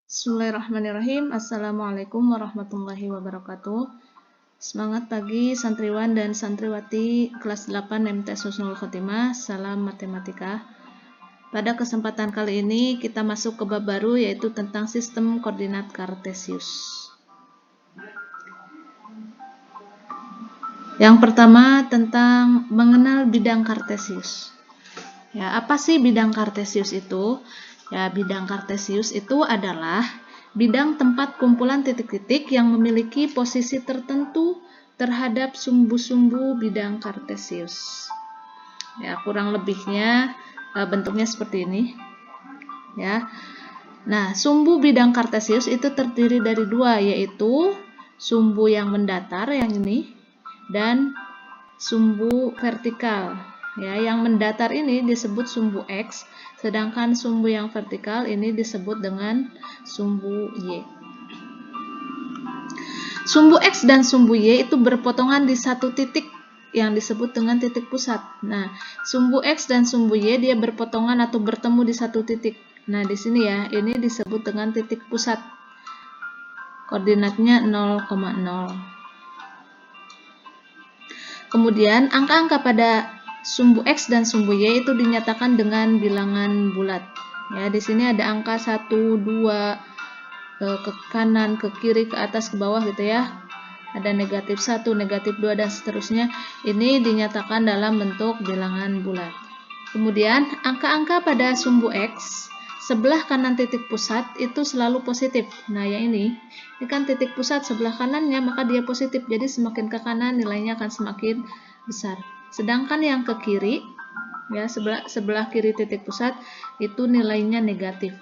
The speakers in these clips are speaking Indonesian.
Bismillahirrahmanirrahim. Assalamualaikum warahmatullahi wabarakatuh. Semangat pagi santriwan dan santriwati kelas 8 MTS Husnul Khotimah. Salam matematika. Pada kesempatan kali ini kita masuk ke bab baru, yaitu tentang sistem koordinat kartesius. Yang pertama tentang mengenal bidang kartesius. Ya, apa sih bidang kartesius itu? Ya, bidang kartesius itu adalah bidang tempat kumpulan titik-titik yang memiliki posisi tertentu terhadap sumbu-sumbu bidang kartesius. Ya, kurang lebihnya bentuknya seperti ini. Ya. Nah, sumbu bidang kartesius itu terdiri dari dua, yaitu sumbu yang mendatar yang ini dan sumbu vertikal. Ya, yang mendatar ini disebut sumbu X, sedangkan sumbu yang vertikal ini disebut dengan sumbu Y. Sumbu X dan sumbu Y itu berpotongan di satu titik yang disebut dengan titik pusat. Nah, sumbu X dan sumbu Y dia berpotongan atau bertemu di satu titik. Nah, di sini ya, ini disebut dengan titik pusat. Koordinatnya 0,0. Kemudian, angka-angka pada sumbu X dan sumbu Y itu dinyatakan dengan bilangan bulat. Ya, di sini ada angka 1, 2, ke kanan, ke kiri, ke atas, ke bawah gitu ya. Ada negatif 1, negatif 2, dan seterusnya. Ini dinyatakan dalam bentuk bilangan bulat. Kemudian, angka-angka pada sumbu X sebelah kanan titik pusat itu selalu positif. Nah, yang ini kan titik pusat sebelah kanannya, maka dia positif. Jadi semakin ke kanan nilainya akan semakin besar. Sedangkan yang ke kiri, ya sebelah kiri titik pusat itu nilainya negatif.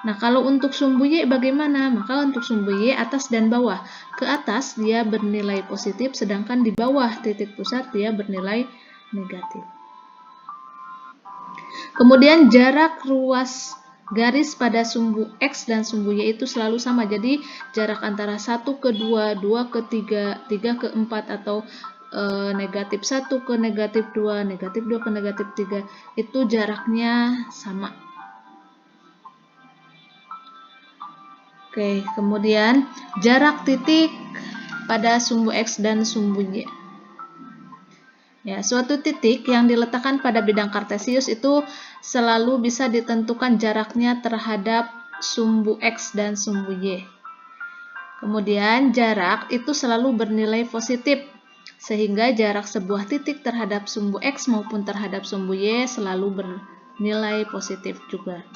Nah, kalau untuk sumbu Y bagaimana? Maka untuk sumbu Y atas dan bawah. Ke atas dia bernilai positif, sedangkan di bawah titik pusat dia bernilai negatif. Kemudian jarak ruas garis pada sumbu X dan sumbu Y itu selalu sama. Jadi jarak antara 1 ke 2, 2 ke 3, 3 ke 4 atau negatif 1 ke negatif 2, negatif 2 ke negatif 3 itu jaraknya sama. Oke, kemudian jarak titik pada sumbu X dan sumbu Y. Ya, suatu titik yang diletakkan pada bidang kartesius itu selalu bisa ditentukan jaraknya terhadap sumbu X dan sumbu Y. Kemudian jarak itu selalu bernilai positif, sehingga jarak sebuah titik terhadap sumbu X maupun terhadap sumbu Y selalu bernilai positif juga.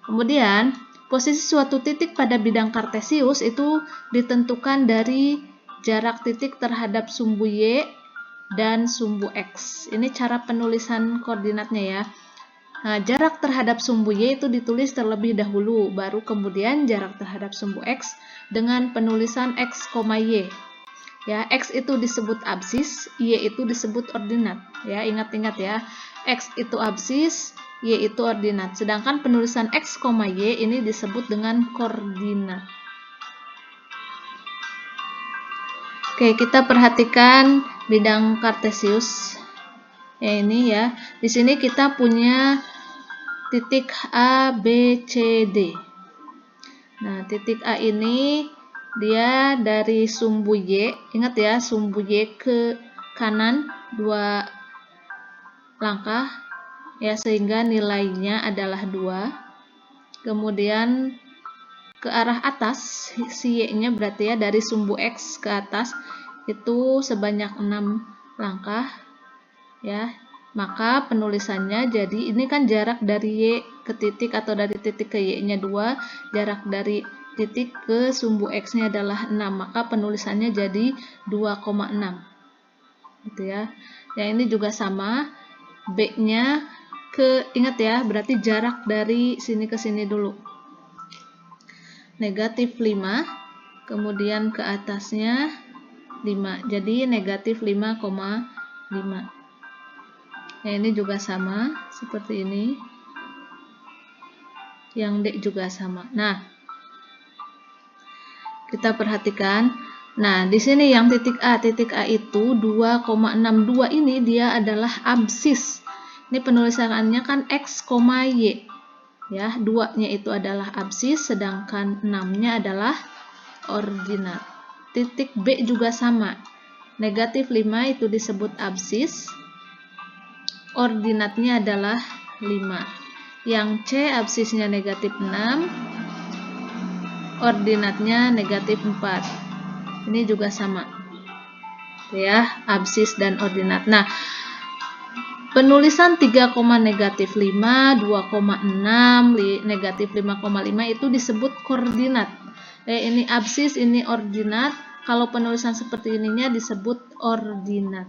Kemudian, posisi suatu titik pada bidang kartesius itu ditentukan dari jarak titik terhadap sumbu Y dan sumbu X. Ini cara penulisan koordinatnya ya. Nah, jarak terhadap sumbu Y itu ditulis terlebih dahulu, baru kemudian jarak terhadap sumbu X dengan penulisan X, Y. Ya, X itu disebut absis, Y itu disebut ordinat. Ya, ingat-ingat ya. X itu absis, Y itu ordinat. Sedangkan penulisan X, Y ini disebut dengan koordinat. Oke, kita perhatikan bidang kartesius. Ya, ini ya. Di sini kita punya titik A, B, C, D. Nah, titik A ini dia dari sumbu Y. Ingat ya, sumbu Y ke kanan 2 langkah. Ya, sehingga nilainya adalah 2. Kemudian ke arah atas, si Y-nya berarti ya dari sumbu X ke atas itu sebanyak 6 langkah ya. Maka penulisannya jadi ini kan jarak dari Y ke titik atau dari titik ke Y-nya 2, jarak dari titik ke sumbu X-nya adalah 6, maka penulisannya jadi 2,6 gitu ya. Yang ini juga sama, B-nya ingat ya, berarti jarak dari sini ke sini dulu. Negatif 5, kemudian ke atasnya 5, jadi negatif 5,5. Nah, ini juga sama seperti ini. Yang D juga sama. Nah, kita perhatikan. Nah, di sini yang titik A itu 2,62 ini dia adalah absis. Ini penulisannya kan X, Y. Ya, 2-nya itu adalah absis, sedangkan 6-nya adalah ordinat. Titik B juga sama. Negatif 5 itu disebut absis. Ordinatnya adalah 5. Yang C absisnya negatif 6. Ordinatnya negatif 4. Ini juga sama. Ya, absis dan ordinat. Nah, penulisan 3, negatif 5, 2,6, negatif 5,5 itu disebut koordinat. Ini absis, ini ordinat. Kalau penulisan seperti ininya disebut ordinat.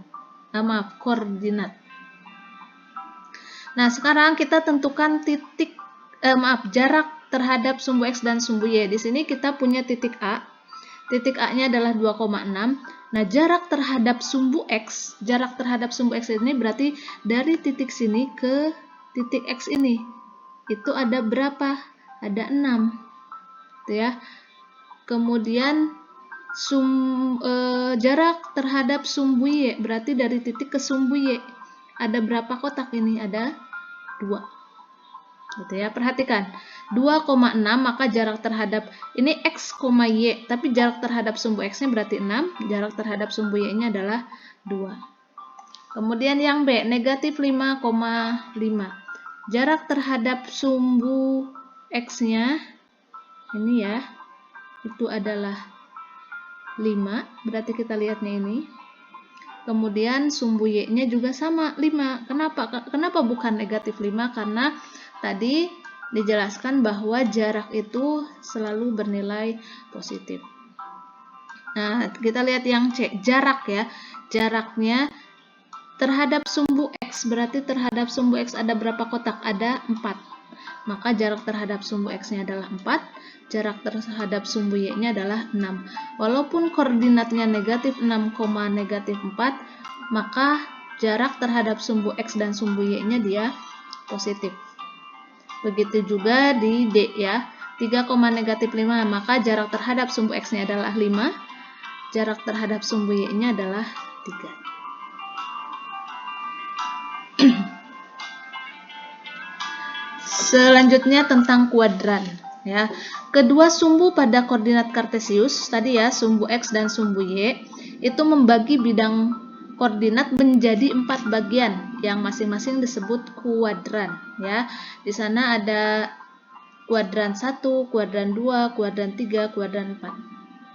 Koordinat. Nah, sekarang kita tentukan jarak terhadap sumbu X dan sumbu Y. Di sini kita punya titik A. Titik A-nya adalah 2,6. Nah, jarak terhadap sumbu X ini berarti dari titik sini ke titik X ini. Itu ada berapa? Ada 6. Gitu ya. Kemudian jarak terhadap sumbu Y, berarti dari titik ke sumbu Y. Ada berapa kotak ini? Ada 2. Gitu ya, perhatikan. 2,6 maka jarak terhadap ini X, Y, tapi jarak terhadap sumbu X-nya berarti 6, jarak terhadap sumbu Y-nya adalah 2. Kemudian yang B, negatif 5,5. Jarak terhadap sumbu X-nya ini ya, itu adalah 5, berarti kita lihatnya ini. Kemudian sumbu Y-nya juga sama, 5. Kenapa bukan negatif 5? Karena tadi dijelaskan bahwa jarak itu selalu bernilai positif. Nah, kita lihat yang C, jarak ya. Jaraknya terhadap sumbu X, berarti terhadap sumbu X ada berapa kotak? Ada 4. Maka jarak terhadap sumbu X-nya adalah 4, jarak terhadap sumbu Y-nya adalah 6. Walaupun koordinatnya negatif 6, negatif 4, maka jarak terhadap sumbu X dan sumbu Y-nya dia positif. Begitu juga di D ya, 3, negatif 5, maka jarak terhadap sumbu X-nya adalah 5, jarak terhadap sumbu Y-nya adalah 3. Selanjutnya tentang kuadran ya. Kedua sumbu pada koordinat kartesius tadi ya, sumbu X dan sumbu Y, itu membagi bidang koordinat menjadi 4 bagian yang masing-masing disebut kuadran ya. Di sana ada kuadran 1, kuadran 2, kuadran 3, kuadran 4.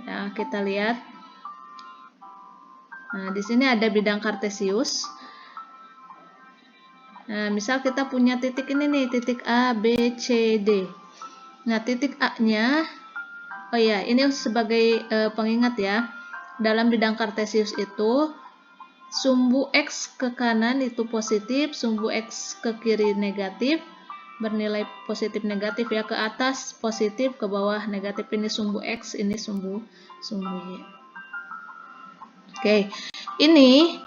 Ya, kita lihat. Nah, di sini ada bidang kartesius. Nah, misal kita punya titik ini nih, titik A, B, C, D. Nah, titik A-nya, oh ya, ini sebagai pengingat ya. Dalam bidang kartesius itu sumbu X ke kanan itu positif, sumbu X ke kiri negatif, bernilai positif negatif ya, ke atas positif, ke bawah negatif. Ini sumbu X, ini sumbu Y. Oke, ini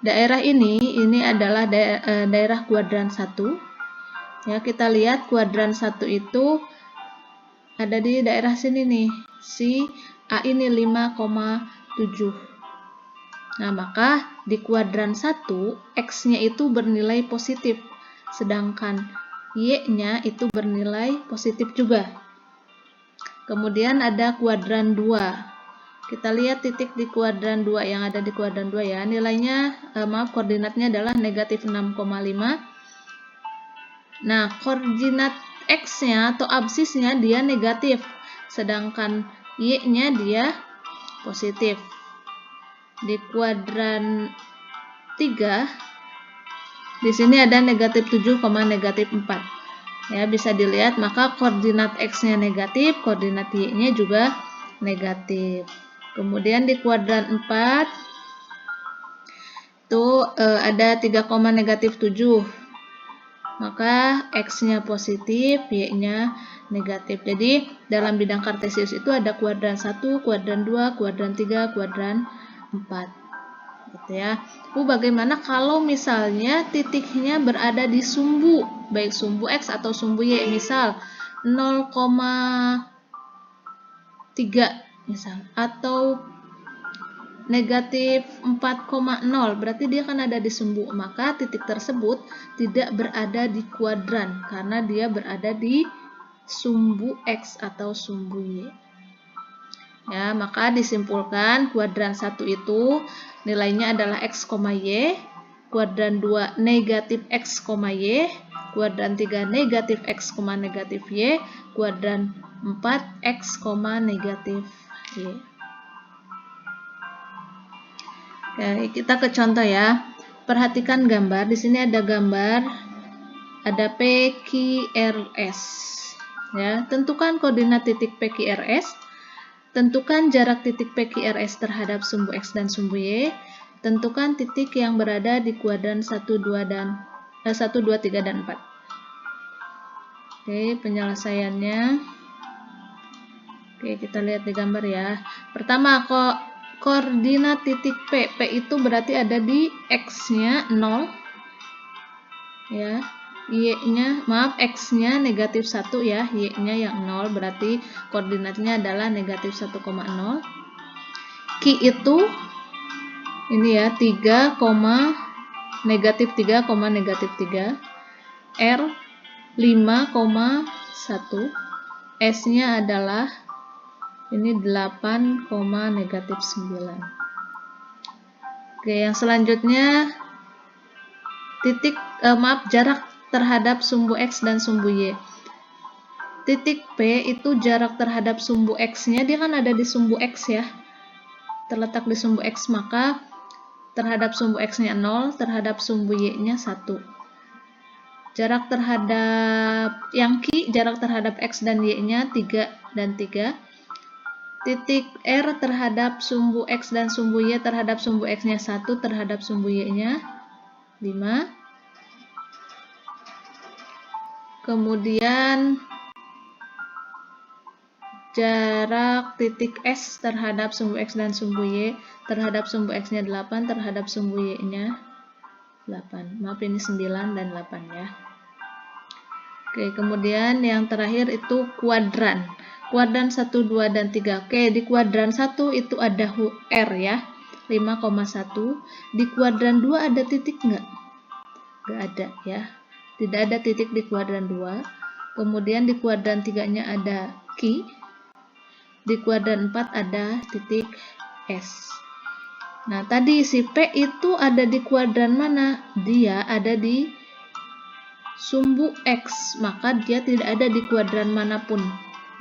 daerah ini adalah daerah kuadran 1. Ya, kita lihat kuadran 1 itu ada di daerah sini nih, si A ini 5,7. Nah, maka di kuadran 1, X-nya itu bernilai positif, sedangkan Y-nya itu bernilai positif juga. Kemudian ada kuadran 2. Kita lihat titik di kuadran 2 yang ada di kuadran 2 ya. Nilainya, koordinatnya adalah negatif 6,5. Nah, koordinat X-nya atau absisnya dia negatif, sedangkan Y-nya dia positif. Di kuadran 3 di sini ada negatif 7, negatif 4 ya, bisa dilihat, maka koordinat X-nya negatif, koordinat Y-nya juga negatif. Kemudian di kuadran 4 itu ada 3, negatif 7, maka X-nya positif, Y-nya negatif. Jadi dalam bidang kartesius itu ada kuadran 1, kuadran 2, kuadran 3, kuadran 4 gitu ya. Bagaimana kalau misalnya titiknya berada di sumbu, baik sumbu X atau sumbu Y, misal 0,3 misal, atau negatif 4,0, berarti dia kan ada di sumbu, maka titik tersebut tidak berada di kuadran karena dia berada di sumbu X atau sumbu Y. Ya, maka disimpulkan kuadran 1 itu nilainya adalah X, Y, kuadran 2 negatif X, Y, kuadran 3 negatif X, negatif Y, kuadran 4 X, negatif Y. Oke, kita ke contoh ya. Perhatikan gambar. Di sini ada gambar, ada PQRS. Ya, tentukan koordinat titik PQRS. Tentukan jarak titik PQRS terhadap sumbu X dan sumbu Y. Tentukan titik yang berada di kuadran 1, 2, 3 dan 4. Oke, penyelesaiannya. Oke, kita lihat di gambar ya. Pertama, koordinat titik P. P itu berarti ada di X-nya 0. Ya. Y-nya, X-nya negatif 1 ya. Y-nya yang 0, berarti koordinatnya adalah negatif 1,0. Q itu ini ya, 3, negatif 3, negatif 3. R 5,1. S-nya adalah ini 8, negatif 9. Oke, yang selanjutnya jarak terhadap sumbu X dan sumbu Y. Titik P itu jarak terhadap sumbu X-nya, dia kan ada di sumbu X ya. Terletak di sumbu X, maka terhadap sumbu X-nya 0, terhadap sumbu Y-nya 1. Jarak terhadap yang Q, jarak terhadap X dan Y-nya 3 dan 3. Titik R terhadap sumbu X dan sumbu Y, terhadap sumbu X-nya 1, terhadap sumbu Y-nya 5. Kemudian jarak titik S terhadap sumbu X dan sumbu Y, terhadap sumbu X-nya 8, terhadap sumbu Y-nya 8. Maaf, ini 9 dan 8 ya. Oke, kemudian yang terakhir itu kuadran. Kuadran 1, 2, dan 3. Oke, di kuadran 1 itu ada R ya, 5,1. Di kuadran 2 ada titik nggak? Nggak ada ya. Tidak ada titik di kuadran 2. Kemudian di kuadran 3-nya ada Q. Di kuadran 4 ada titik S. Nah, tadi si P itu ada di kuadran mana? Dia ada di sumbu X, maka dia tidak ada di kuadran manapun.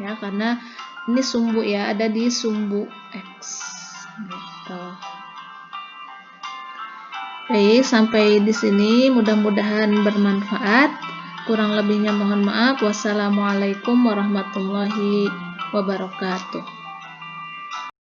Ya, karena ini sumbu ya, ada di sumbu X. Gitu. Baik, sampai di sini mudah-mudahan bermanfaat. Kurang lebihnya mohon maaf. Wassalamualaikum warahmatullahi wabarakatuh.